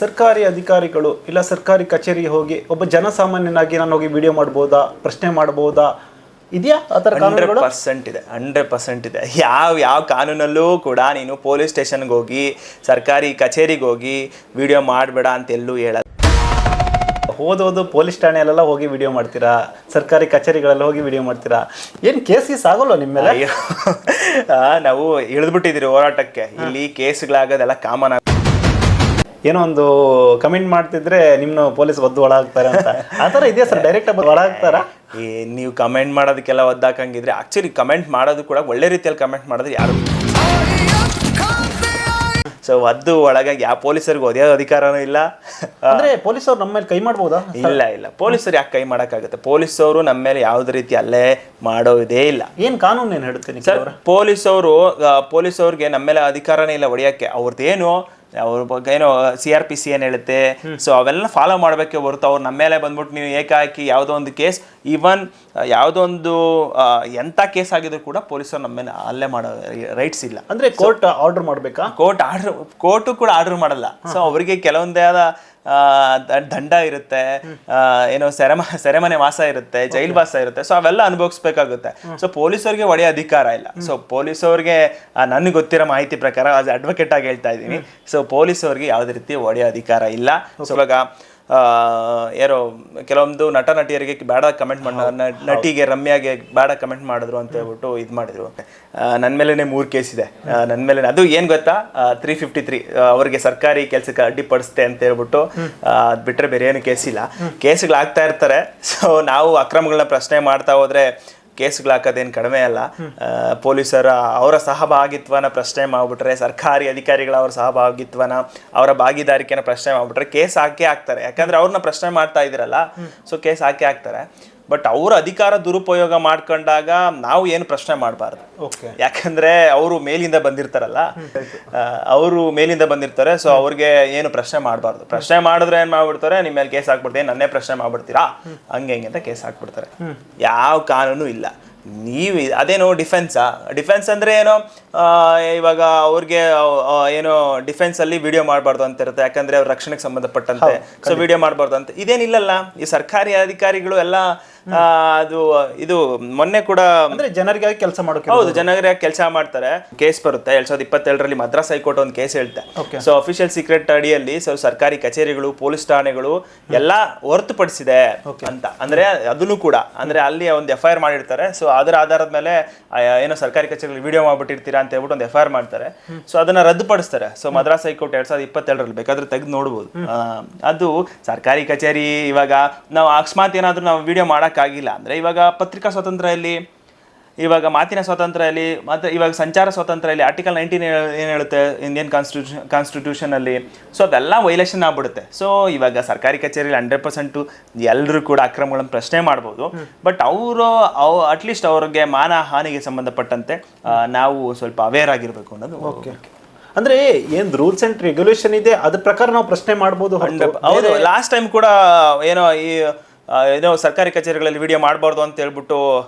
ಸರ್ಕಾರಿ ಅಧಿಕಾರಿಗಳು ಇಲ್ಲ ಸರ್ಕಾರಿ ಕಚೇರಿಗೆ ಹೋಗಿ ಒಬ್ಬ ಜನಸಾಮಾನ್ಯನಾಗಿ ನಾನು ಹೋಗಿ ವಿಡಿಯೋ ಮಾಡ್ಬೋದಾ, ಪ್ರಶ್ನೆ ಮಾಡ್ಬೋದಾ, ಇದೆಯಾ ಆ ಥರ ಕಾನೂನುಗಳು? 100% ಇದೆ, 100% ಇದೆ. ಯಾವ ಕಾನೂನಲ್ಲೂ ಕೂಡ ನೀನು ಪೊಲೀಸ್ ಸ್ಟೇಷನ್ಗೆ ಹೋಗಿ ಸರ್ಕಾರಿ ಕಚೇರಿಗೆ ಹೋಗಿ ವಿಡಿಯೋ ಮಾಡಬೇಡ ಅಂತ ಎಲ್ಲೂ ಹೇಳಲ್ಲ. ಹೋದೋದು ಪೊಲೀಸ್ ಠಾಣೆಯಲ್ಲೆಲ್ಲ ಹೋಗಿ ವಿಡಿಯೋ ಮಾಡ್ತೀರಾ, ಸರ್ಕಾರಿ ಕಚೇರಿಗಳೆಲ್ಲ ಹೋಗಿ ವಿಡಿಯೋ ಮಾಡ್ತೀರಾ, ಏನು ಕೇಸ್ ಆಗೋಲ್ವ ನಿಮ್ಮ ಮೇಲೆ? ನಾವು ಇಳಿದ್ಬಿಟ್ಟಿದ್ದೀರಿ ಹೋರಾಟಕ್ಕೆ. ಇಲ್ಲಿ ಕೇಸ್ಗಳಾಗೋದೆಲ್ಲ ಕಾಮನ್. ಏನೋ ಒಂದು ಕಮೆಂಟ್ ಮಾಡ್ತಿದ್ರೆ ನಿಮ್ಮನ್ನು ಪೊಲೀಸ್ ಒದ್ದು ಒಳಗಾಗ್ತಾರೆ ಅಂತ ಆ ಥರ ಇದೆಯಾ ಸರ್? ಡೈರೆಕ್ಟ್ ಒಳಗಾಗ್ತಾರಾ? ನೀವು ಕಮೆಂಟ್ ಮಾಡೋದಕ್ಕೆಲ್ಲ ಒದ್ದಾಕಂಗಿದ್ರೆ ಆ್ಯಕ್ಚುಲಿ ಕಮೆಂಟ್ ಮಾಡೋದು ಕೂಡ ಒಳ್ಳೆ ರೀತಿಯಲ್ಲಿ ಕಮೆಂಟ್ ಮಾಡಿದ್ರೆ ಯಾರು ಸೊ ಒದ್ದು ಒಳಗಾಗಿ ಯಾವ ಪೊಲೀಸರಿಗೆ ಒದೆಯೋ ಅಧಿಕಾರನೂ ಇಲ್ಲ. ಅಂದರೆ ಪೊಲೀಸವ್ರು ನಮ್ಮ ಮೇಲೆ ಕೈ ಮಾಡ್ಬೋದಾ? ಇಲ್ಲ, ಪೊಲೀಸರು ಯಾಕೆ ಕೈ ಮಾಡೋಕ್ಕಾಗುತ್ತೆ? ಪೊಲೀಸವರು ನಮ್ಮ ಮೇಲೆ ಯಾವುದೇ ರೀತಿ ಅಲ್ಲೇ ಮಾಡೋದೇ ಇಲ್ಲ. ಏನು ಕಾನೂನು ಏನು ಹೇಳ್ತೀನಿ ಸರ್? ಪೊಲೀಸವ್ರಿಗೆ ನಮ್ಮ ಮೇಲೆ ಅಧಿಕಾರನೇ ಇಲ್ಲ ಹೊಡೆಯೋಕ್ಕೆ. ಅವ್ರದ್ದೇನು ಅವ್ರ ಬಗ್ಗೆ ಏನೋ CRPC ಏನು ಹೇಳುತ್ತೆ, ಸೊ ಅವೆಲ್ಲ ಫಾಲೋ ಮಾಡಬೇಕೆ ಹೊರತು ಅವ್ರು ನಮ್ಮ ಮೇಲೆ ಬಂದ್ಬಿಟ್ಟು ನೀವು ಏಕಾಏಕಿ ಯಾವುದೋ ಒಂದು ಕೇಸ್, ಈವನ್ ಯಾವುದೋ ಒಂದು ಎಂಥ ಕೇಸ್ ಆಗಿದ್ರು ಕೂಡ ಪೊಲೀಸರು ನಮ್ಮ ಮೇಲೆ ಅಲ್ಲೇ ಮಾಡೋ ರೈಟ್ಸ್ ಇಲ್ಲ. ಅಂದರೆ ಕೋರ್ಟ್ ಆರ್ಡರ್ ಮಾಡಬೇಕಾ? ಕೋರ್ಟು ಕೂಡ ಆರ್ಡರ್ ಮಾಡಲ್ಲ. ಸೊ ಅವರಿಗೆ ಕೆಲವೊಂದೇ ಆದ ದಂಡ ಇರುತ್ತೆ, ಏನೋ ಸೆರೆಮನೆ ವಾಸ ಇರುತ್ತೆ, ಜೈಲ್ ವಾಸ ಇರುತ್ತೆ. ಸೊ ಅವೆಲ್ಲ ಅನುಭವಿಸ್ಬೇಕಾಗುತ್ತೆ. ಸೊ ಪೊಲೀಸರಿಗೆ ಒಡೆಯ ಅಧಿಕಾರ ಇಲ್ಲ. ಸೊ ಪೊಲೀಸವ್ರಿಗೆ ನನಗೆ ಗೊತ್ತಿರೋ ಮಾಹಿತಿ ಪ್ರಕಾರ ಆಸ್ ಅಡ್ವೊಕೇಟ್ ಆಗಿ ಹೇಳ್ತಾ ಇದ್ದೀನಿ, ಸೊ ಪೊಲೀಸವ್ರಿಗೆ ಯಾವುದೇ ರೀತಿ ಒಡೆಯ ಅಧಿಕಾರ ಇಲ್ಲ. ಸೊ ಇವಾಗ ಯಾರೋ ಕೆಲವೊಂದು ನಟ ನಟಿಯರಿಗೆ ಬೇಡ ಕಮೆಂಟ್ ನಟಿಗೆ ರಮ್ಯಾಗೆ ಬೇಡ ಕಮೆಂಟ್ ಮಾಡಿದ್ರು ಅಂತ ಹೇಳ್ಬಿಟ್ಟು ಇದು ಮಾಡಿದ್ರು. ನನ್ನ ಮೇಲೇ 3 ಕೇಸ್ ಇದೆ. ನನ್ನ ಮೇಲೆ ಅದು ಏನು ಗೊತ್ತಾ, 353 ಅವ್ರಿಗೆ ಸರ್ಕಾರಿ ಕೆಲಸಕ್ಕೆ ಅಡ್ಡಿಪಡಿಸುತ್ತೆ ಅಂತ ಹೇಳ್ಬಿಟ್ಟು, ಅದು ಬಿಟ್ಟರೆ ಬೇರೆ ಏನು ಕೇಸ್ ಇಲ್ಲ. ಕೇಸ್ಗಳಾಗ್ತಾ ಇರ್ತಾರೆ. ಸೊ ನಾವು ಅಕ್ರಮಗಳನ್ನ ಪ್ರಶ್ನೆ ಮಾಡ್ತಾ ಹೋದ್ರೆ ಕೇಸ್ಗಳು ಹಾಕೋದೇನು ಕಡಿಮೆ ಅಲ್ಲ. ಪೊಲೀಸರ ಅವರ ಸಹಭಾಗಿತ್ವನ ಪ್ರಶ್ನೆ ಮಾಡಿಬಿಟ್ರೆ, ಸರ್ಕಾರಿ ಅಧಿಕಾರಿಗಳ ಅವರ ಸಹಭಾಗಿತ್ವನ, ಅವರ ಭಾಗಿದಾರಿಕೆನ ಪ್ರಶ್ನೆ ಮಾಡಿಬಿಟ್ರೆ ಕೇಸ್ ಹಾಕೇ ಹಾಕ್ತಾರೆ. ಯಾಕಂದ್ರೆ ಅವ್ರನ್ನ ಪ್ರಶ್ನೆ ಮಾಡ್ತಾ ಇದ್ರಲ್ಲ, ಸೊ ಕೇಸ್ ಹಾಕೇ ಹಾಕ್ತಾರೆ. ಬಟ್ ಅವ್ರ ಅಧಿಕಾರ ದುರುಪಯೋಗ ಮಾಡ್ಕೊಂಡಾಗ ನಾವು ಏನು ಪ್ರಶ್ನೆ ಮಾಡಬಾರ್ದು. ಯಾಕಂದ್ರೆ ಅವರು ಮೇಲಿಂದ ಬಂದಿರ್ತಾರಲ್ಲ, ಸೊ ಅವ್ರಿಗೆ ಏನು ಪ್ರಶ್ನೆ ಮಾಡಬಾರ್ದು. ಪ್ರಶ್ನೆ ಮಾಡಿದ್ರೆ ಏನ್ ಮಾಡ್ಬಿಡ್ತಾರೆ, ನಿಮ್ಮ ಮೇಲೆ ಕೇಸ್ ಹಾಕ್ಬಿಡ್ತೀನಿ, ನನ್ನೇ ಪ್ರಶ್ನೆ ಮಾಡ್ಬಿಡ್ತೀರಾ, ಹಂಗೆ ಅಂತ ಕೇಸ್ ಹಾಕ್ಬಿಡ್ತಾರೆ. ಯಾವ ಕಾನೂನು ಇಲ್ಲ. ನೀವು ಅದೇನೋ ಡಿಫೆನ್ಸ್ ಅಂದ್ರೆ ಏನೋ, ಇವಾಗ ಅವ್ರಿಗೆ ಏನೋ ಡಿಫೆನ್ಸ್ ಅಲ್ಲಿ ವಿಡಿಯೋ ಮಾಡಬಾರ್ದು ಅಂತ ಇರುತ್ತೆ. ಯಾಕಂದ್ರೆ ಅವ್ರ ರಕ್ಷಣೆಗೆ ಸಂಬಂಧಪಟ್ಟಂತೆ ಸೊ ವಿಡಿಯೋ ಮಾಡಬಾರ್ದು ಅಂತ ಇದೇನಿಲ್ಲಲ್ಲ. ಈ ಸರ್ಕಾರಿ ಅಧಿಕಾರಿಗಳು ಎಲ್ಲ ಅದು ಇದು ಮೊನ್ನೆ ಕೂಡ ಅಂದ್ರೆ ಜನರಿಗಾಗಿ ಕೆಲಸ ಮಾಡೋಕೆ, ಹೌದು, ಜನರಿಗಾಗಿ ಕೆಲಸ ಮಾಡ್ತಾರೆ. ಕೇಸ್ ಬರುತ್ತೆ 2027ರಲ್ಲಿ ಮದ್ರಾಸ್ ಹೈಕೋರ್ಟ್ ಒಂದು ಕೇಸ್ ಹೇಳುತ್ತೆ. ಸೊ ಅಫಿಷಿಯಲ್ ಸೀಕ್ರೆಟ್ ಅಡಿಯಲ್ಲಿ ಸೊ ಸರ್ಕಾರಿ ಕಚೇರಿಗಳು, ಪೊಲೀಸ್ ಠಾಣೆಗಳು ಎಲ್ಲ ಹೊರತುಪಡಿಸಿದೆ ಅಂತ. ಅಂದ್ರೆ ಅದನ್ನು ಕೂಡ ಅಂದ್ರೆ ಅಲ್ಲಿ ಒಂದು FIR ಮಾಡಿರ್ತಾರೆ. ಸೊ ಅದರ ಆಧಾರದ ಮೇಲೆ ಏನೋ ಸರ್ಕಾರಿ ಕಚೇರಿಗಳು ವಿಡಿಯೋ ಮಾಡ್ಬಿಟ್ಟಿರ್ತೀರಾ ಅಂತ ಹೇಳ್ಬಿಟ್ಟು ಒಂದು FIR ಮಾಡ್ತಾರೆ. ಸೊ ಅದನ್ನ ರದ್ದುಪಡಿಸ್ತಾರೆ. ಸೊ ಮದ್ರಾಸ್ ಹೈಕೋರ್ಟ್ 2027ರಲ್ಲಿ ಬೇಕಾದ್ರೆ ತೆಗೆದು ನೋಡ್ಬೋದು. ಅದು ಸರ್ಕಾರಿ ಕಚೇರಿ. ಇವಾಗ ನಾವು ಅಕಸ್ಮಾತ್ ಏನಾದ್ರೂ ನಾವು ವಿಡಿಯೋ ಆಗಿಲ್ಲ ಅಂದ್ರೆ, ಇವಾಗ ಪತ್ರಿಕಾ ಸ್ವಾತಂತ್ರ್ಯದಲ್ಲಿ, ಇವಾಗ ಮಾತಿನ ಸ್ವಾತಂತ್ರ್ಯದಲ್ಲಿ, ಮತ್ತೆ ಇವಾಗ ಸಂಚಾರ ಸ್ವಾತಂತ್ರ್ಯದಲ್ಲಿ ಆರ್ಟಿಕಲ್ 19 ಏನು ಹೇಳುತ್ತೆ ಇಂಡಿಯನ್ ಕಾನ್ಸ್ಟಿಟ್ಯೂಷನ್ ಅಲ್ಲಿ, ಸೊ ಅದೆಲ್ಲ ವೈಲೇಷನ್ ಆಗ್ಬಿಡುತ್ತೆ. ಸೊ ಇವಾಗ ಸರ್ಕಾರಿ ಕಚೇರಿಯಲ್ಲಿ 100% ಎಲ್ಲರೂ ಕೂಡ ಅಕ್ರಮಗಳನ್ನು ಪ್ರಶ್ನೆ ಮಾಡ್ಬೋದು. ಬಟ್ ಅಟ್ಲೀಸ್ಟ್ ಅವ್ರಿಗೆ ಮಾನ ಹಾನಿಗೆ ಸಂಬಂಧಪಟ್ಟಂತೆ ನಾವು ಸ್ವಲ್ಪ ಅವೇರ್ ಆಗಿರ್ಬೇಕು ಅನ್ನೋದು. ಅಂದ್ರೆ ಏನ್ ರೂಲ್ಸ್ ಅಂಡ್ ರೆಗ್ಯುಲೇಷನ್ ಇದೆ, ಅದ್ರ ಪ್ರಕಾರ ನಾವು ಪ್ರಶ್ನೆ ಮಾಡ್ಬೋದು. ಹೌದು, ಲಾಸ್ಟ್ ಟೈಮ್ ಕೂಡ ಏನೋ ಸರ್ಕಾರಿ ಕಚೇರಿಗಳಲ್ಲಿ ವಿಡಿಯೋ ಮಾಡಬಾರ್ದು ಅಂತ ಹೇಳ್ಬಿಟ್ಟು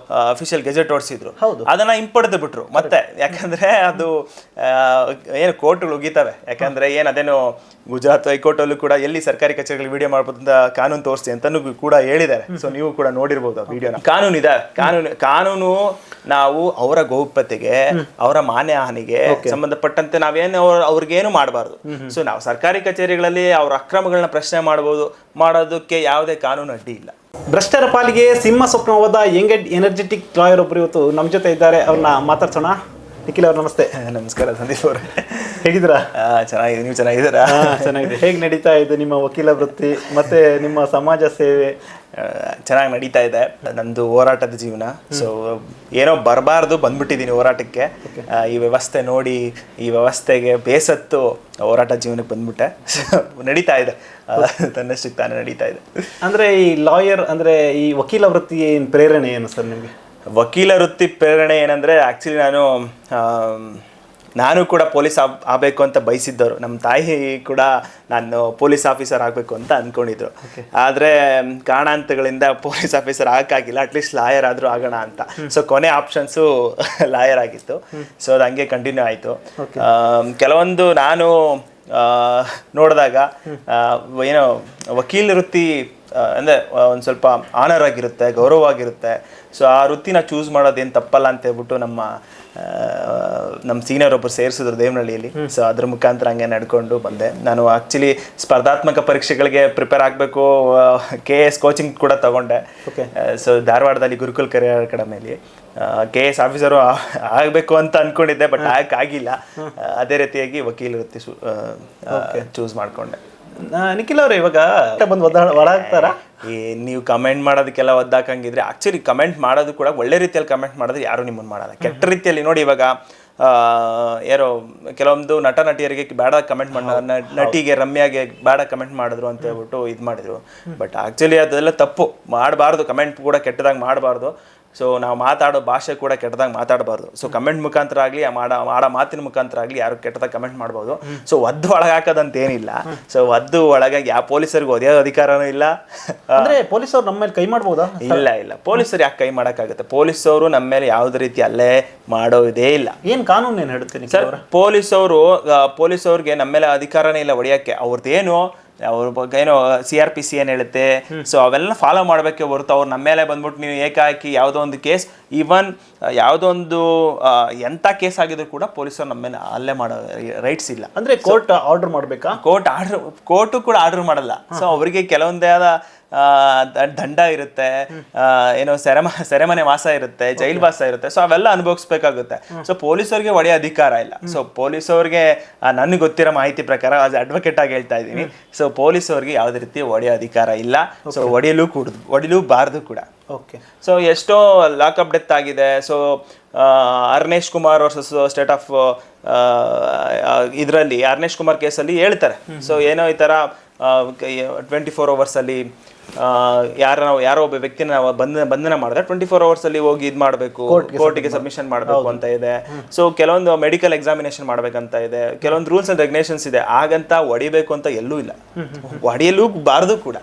ಅಫಿಷಿಯಲ್ ಗೆಜೆಟ್ ಹೊಡಿಸಿದ್ರು. ಅದನ್ನ ಹಿಂಪಡೆದು ಬಿಟ್ರು ಮತ್ತೆ. ಯಾಕಂದ್ರೆ ಅದು ಏನು ಕೋರ್ಟ್ಗಳು ಉಗಿತವೆ. ಯಾಕಂದ್ರೆ ಅದೇನೋ ಗುಜರಾತ್ ಹೈಕೋರ್ಟ್ ಅಲ್ಲೂ ಕೂಡ ಎಲ್ಲಿ ಸರ್ಕಾರಿ ಕಚೇರಿಗಳಲ್ಲಿ ವಿಡಿಯೋ ಮಾಡ್ಬೋದು ಅಂತ ಕಾನೂನು ತೋರಿಸಿ ಅಂತಾನು ಕೂಡ ಹೇಳಿದ್ದಾರೆ. ಸೊ ನೀವು ಕೂಡ ನೋಡಿರ್ಬೋದು ಆ ವಿಡಿಯೋನ. ಕಾನೂನು ಇದೆ. ಕಾನೂನು ನಾವು ಅವರ ಗೌಪ್ಯತೆಗೆ, ಅವರ ಮಾನ್ಯ ಹಾನಿಗೆ ಸಂಬಂಧಪಟ್ಟಂತೆ ನಾವೇನು ಅವ್ರಿಗೇನು ಮಾಡಬಾರ್ದು. ಸೊ ನಾವು ಸರ್ಕಾರಿ ಕಚೇರಿಗಳಲ್ಲಿ ಅವ್ರ ಅಕ್ರಮಗಳನ್ನ ಪ್ರಶ್ನೆ ಮಾಡೋದಕ್ಕೆ ಯಾವುದೇ ಕಾನೂನು ಅಡ್ಡಿ ಇಲ್ಲ. ಭ್ರಷ್ಟರ ಪಾಲಿಗೆ ಸಿಂಹ ಸ್ವಪ್ನವಾದ ಯಂಗ್ ಅಂಡ್ ಎನರ್ಜೆಟಿಕ್ ಲಾಯರ್ ಒಬ್ಬರು ಇವತ್ತು ನಮ್ಮ ಜೊತೆ ಇದ್ದಾರೆ. ಅವ್ರನ್ನ ಮಾತಾಡ್ಸೋಣ. ನಿಖಿಲ್ ಅವ್ರು ನಮಸ್ತೆ. ನಮಸ್ಕಾರ ಸಂದೀಪ್ ಅವರೇ, ಹೇಗಿದ್ದೀರಾ? ಚೆನ್ನಾಗಿದೆ, ನೀವು ಚೆನ್ನಾಗಿದ್ದೀರಾ? ಚೆನ್ನಾಗಿದೆ. ಹೇಗೆ ನಡೀತಾ ಇದೆ ನಿಮ್ಮ ವಕೀಲ ವೃತ್ತಿ ಮತ್ತೆ ನಿಮ್ಮ ಸಮಾಜ ಸೇವೆ? ಚೆನ್ನಾಗಿ ನಡೀತಾ ಇದೆ ನಂದು ಹೋರಾಟದ ಜೀವನ. ಸೊ ಏನೋ ಬರಬಾರ್ದು ಬಂದ್ಬಿಟ್ಟಿದ್ದೀನಿ ಹೋರಾಟಕ್ಕೆ. ಈ ವ್ಯವಸ್ಥೆ ನೋಡಿ, ಈ ವ್ಯವಸ್ಥೆಗೆ ಬೇಸತ್ತು ಹೋರಾಟ ಜೀವನಕ್ಕೆ ಬಂದ್ಬಿಟ್ಟೆ. ನಡೀತಾ ಇದೆ, ತನ್ನಷ್ಟಕ್ಕೆ ತಾನೇ ನಡೀತಾ ಇದೆ. ಅಂದರೆ ಈ ಲಾಯರ್ ಅಂದರೆ ಈ ವಕೀಲ ವೃತ್ತಿ ಏನು ಪ್ರೇರಣೆ ಏನು ಸರ್ ನಿಮಗೆ? ವಕೀಲ ವೃತ್ತಿ ಪ್ರೇರಣೆ ಏನಂದರೆ, ಆ್ಯಕ್ಚುಲಿ ನಾನು ಕೂಡ ಪೊಲೀಸ್ ಆಗಬೇಕು ಅಂತ ಬಯಸಿದ್ದವರು. ನಮ್ಮ ತಾಯಿ ಕೂಡ ನಾನು ಪೊಲೀಸ್ ಆಫೀಸರ್ ಆಗಬೇಕು ಅಂತ ಅಂದ್ಕೊಂಡಿದ್ರು. ಆದರೆ ಕಾರಣಾಂತಗಳಿಂದ ಪೊಲೀಸ್ ಆಫೀಸರ್ ಆಗಕ್ಕಾಗಿಲ್ಲ. ಅಟ್ಲೀಸ್ಟ್ ಲಾಯರ್ ಆದರೂ ಆಗೋಣ ಅಂತ. ಸೊ ಕೊನೆ ಆಪ್ಷನ್ಸು ಲಾಯರ್ ಆಗಿತ್ತು. ಸೊ ಅದು ಹಂಗೆ ಕಂಟಿನ್ಯೂ ಆಯಿತು. ಕೆಲವೊಂದು ನಾನು ನೋಡಿದಾಗ ಏನೋ ವಕೀಲ ವೃತ್ತಿ ಅಂದರೆ ಒಂದು ಸ್ವಲ್ಪ ಆನರ್ ಆಗಿರುತ್ತೆ, ಗೌರವ ಆಗಿರುತ್ತೆ. ಸೊ ಆ ವೃತ್ತಿನ ಚೂಸ್ ಮಾಡೋದೇನು ತಪ್ಪಲ್ಲ ಅಂತ ಹೇಳ್ಬಿಟ್ಟು ನಮ್ಮ ಸೀನಿಯರ್ ಒಬ್ಬರು ಸೇರಿಸಿದ್ರು ದೇವನಹಳ್ಳಿಯಲ್ಲಿ. ಸೊ ಅದ್ರ ಮುಖಾಂತರ ಹಂಗೆ ನಡ್ಕೊಂಡು ಬಂದೆ. ನಾನು ಆ್ಯಕ್ಚುಲಿ ಸ್ಪರ್ಧಾತ್ಮಕ ಪರೀಕ್ಷೆಗಳಿಗೆ ಪ್ರಿಪೇರ್ ಆಗಬೇಕು, KS ಕೋಚಿಂಗ್ ಕೂಡ ತಗೊಂಡೆ. ಸೊ ಧಾರವಾಡದಲ್ಲಿ ಗುರುಕುಲ್ ಕರಿಯರ್ ಅಕಾಡೆಮಿಯಲ್ಲಿ KS ಆಫೀಸರು ಆಗಬೇಕು ಅಂತ ಅಂದ್ಕೊಂಡಿದ್ದೆ, ಬಟ್ ಆಗಿಲ್ಲ. ಅದೇ ರೀತಿಯಾಗಿ ವಕೀಲ ವೃತ್ತಿ ಚೂಸ್ ಮಾಡಿಕೊಂಡೆ. ನಿಖಿಲ್ ಅವ್ರೆ, ಇವಾಗ ಬಂದು ಒಳಾಗ್ತಾರ ನೀವು ಕಮೆಂಟ್ ಮಾಡೋದಕ್ಕೆಲ್ಲ ಒದ್ದಾಕಂಗಿದ್ರೆ ಆಕ್ಚುಲಿ ಕಮೆಂಟ್ ಮಾಡೋದು ಕೂಡ ಒಳ್ಳೆ ರೀತಿಯಲ್ಲಿ ಕಮೆಂಟ್ ಮಾಡಿದ್ರೆ ಯಾರು ನಿಮ್ಮನ್ನು ಮಾಡಲ್ಲ. ಕೆಟ್ಟ ರೀತಿಯಲ್ಲಿ ನೋಡಿ, ಇವಾಗ ಯಾರೋ ಕೆಲವೊಂದು ನಟ ನಟಿಯರಿಗೆ ಬೇಡ ಕಮೆಂಟ್ ಮಾಡ, ನಟಿಗೆ ರಮ್ಯಾಗೆ ಬೇಡ ಕಮೆಂಟ್ ಮಾಡಿದ್ರು ಅಂತ ಹೇಳ್ಬಿಟ್ಟು ಇದು ಮಾಡಿದ್ರು. ಬಟ್ ಆಕ್ಚುಲಿ ಅದೆಲ್ಲ ತಪ್ಪು, ಮಾಡಬಾರ್ದು. ಕಮೆಂಟ್ ಕೂಡ ಕೆಟ್ಟದಾಗಿ ಮಾಡಬಾರ್ದು. ಸೊ ನಾವು ಮಾತಾಡೋ ಭಾಷೆ ಕೂಡ ಕೆಟ್ಟದಾಗಿ ಮಾತಾಡಬಾರ್ದು. ಸೊ ಕಮೆಂಟ್ ಮುಖಾಂತರ ಆಗಲಿ, ಮಾಡೋ ಮಾತಿನ ಮುಖಾಂತರ ಆಗಲಿ ಯಾರು ಕೆಟ್ಟದಾಗ ಕಮೆಂಟ್ ಮಾಡ್ಬೋದು. ಸೊ ಒದ್ದು ಒಳಗಾಕೋದಂತ ಏನಿಲ್ಲ. ಸೊ ಒದ್ದು ಒಳಗಾಗಿ ಯಾವ ಪೊಲೀಸರಿಗೂ ಒದೆಯೋ ಅಧಿಕಾರನೂ ಇಲ್ಲ. ಅಂದ್ರೆ ಪೊಲೀಸರು ನಮ್ಮ ಮೇಲೆ ಕೈ ಮಾಡ್ಬೋದಾ? ಇಲ್ಲ, ಪೊಲೀಸರು ಯಾಕೆ ಕೈ ಮಾಡೋಕ್ಕಾಗುತ್ತೆ? ಪೊಲೀಸವರು ನಮ್ಮ ಮೇಲೆ ಯಾವುದೇ ರೀತಿ ಅಲ್ಲೇ ಮಾಡೋದೇ ಇಲ್ಲ. ಏನು ಕಾನೂನು ಏನು ಹೇಳ್ತೀನಿ ಸರ್, ಪೊಲೀಸವ್ರಿಗೆ ನಮ್ಮ ಮೇಲೆ ಅಧಿಕಾರನೇ ಇಲ್ಲ ಹೊಡೆಯೋಕ್ಕೆ. ಅವ್ರದ್ದೇನು ಅವ್ರ ಬಗ್ಗೆ ಏನೋ CRPC ಏನು ಹೇಳುತ್ತೆ, ಸೊ ಅವೆಲ್ಲ ಫಾಲೋ ಮಾಡಬೇಕೆ ಹೊರತು ಅವ್ರು ನಮ್ಮ ಮೇಲೆ ಬಂದ್ಬಿಟ್ಟು ನೀವು ಏಕಾಏಕಿ ಯಾವುದೋ ಒಂದು ಕೇಸ್, ಈವನ್ ಯಾವುದೋ ಒಂದು ಎಂಥ ಕೇಸ್ ಆಗಿದ್ರು ಕೂಡ ಪೊಲೀಸರು ನಮ್ಮ ಮೇಲೆ ಅಲ್ಲೇ ಮಾಡೋ ರೈಟ್ಸ್ ಇಲ್ಲ. ಅಂದರೆ ಕೋರ್ಟ್ ಆರ್ಡರ್ ಮಾಡಬೇಕಾ? ಕೋರ್ಟು ಕೂಡ ಆರ್ಡರ್ ಮಾಡಲ್ಲ. ಸೊ ಅವರಿಗೆ ಕೆಲವೊಂದೇ ಆದ ದಂಡ ಇರುತ್ತೆ, ಏನೋ ಸೆರೆಮನೆ ವಾಸ ಇರುತ್ತೆ, ಜೈಲ್ ವಾಸ ಇರುತ್ತೆ. ಸೊ ಅವೆಲ್ಲ ಅನುಭವಿಸ್ಬೇಕಾಗುತ್ತೆ. ಸೊ ಪೊಲೀಸರಿಗೆ ಹೊಡೆಯೋ ಅಧಿಕಾರ ಇಲ್ಲ. ಸೊ ಪೊಲೀಸವ್ರಿಗೆ ನನಗೆ ಗೊತ್ತಿರೋ ಮಾಹಿತಿ ಪ್ರಕಾರ ಆಸ್ ಅಡ್ವೊಕೇಟ್ ಆಗಿ ಹೇಳ್ತಾ ಇದ್ದೀನಿ, ಸೊ ಪೊಲೀಸವ್ರಿಗೆ ಯಾವುದೇ ರೀತಿ ಹೊಡೆಯೋ ಅಧಿಕಾರ ಇಲ್ಲ. ಸೊ ಹೊಡಿಲೂಬಾರ್ದು ಕೂಡ. ಓಕೆ. ಸೊ ಎಷ್ಟೋ ಲಾಕಪ್ ಡೆತ್ ಆಗಿದೆ. So Arnesh Kumar versus state of ಇದರಲ್ಲಿ ಅರ್ನೇಶ್ ಕುಮಾರ್ ಕೇಸಲ್ಲಿ ಹೇಳ್ತಾರೆ. ಸೊ ಏನೋ ಈ ಥರ 24 ಅವರ್ಸಲ್ಲಿ ಯಾರೋ ಒಬ್ಬ ವ್ಯಕ್ತಿನ ಬಂಧನ ಮಾಡಿದ್ರೆ 24 ಅವರ್ಸಲ್ಲಿ ಹೋಗಿ ಇದು ಮಾಡಬೇಕು, ಕೋರ್ಟಿಗೆ ಸಬ್ಮಿಷನ್ ಮಾಡಬೇಕು ಅಂತ ಇದೆ. ಸೊ ಕೆಲವೊಂದು ಮೆಡಿಕಲ್ ಎಕ್ಸಾಮಿನೇಷನ್ ಮಾಡ್ಬೇಕಂತ ಇದೆ, ಕೆಲವೊಂದು ರೂಲ್ಸ್ ಅಂಡ್ ರೆಗ್ಯುಲೇಷನ್ಸ್ ಇದೆ. ಹಾಗಂತ ಹೊಡಿಬೇಕು ಅಂತ ಎಲ್ಲೂ ಇಲ್ಲ, ಹೊಡೆಯಲೂ ಬಾರದು ಕೂಡ.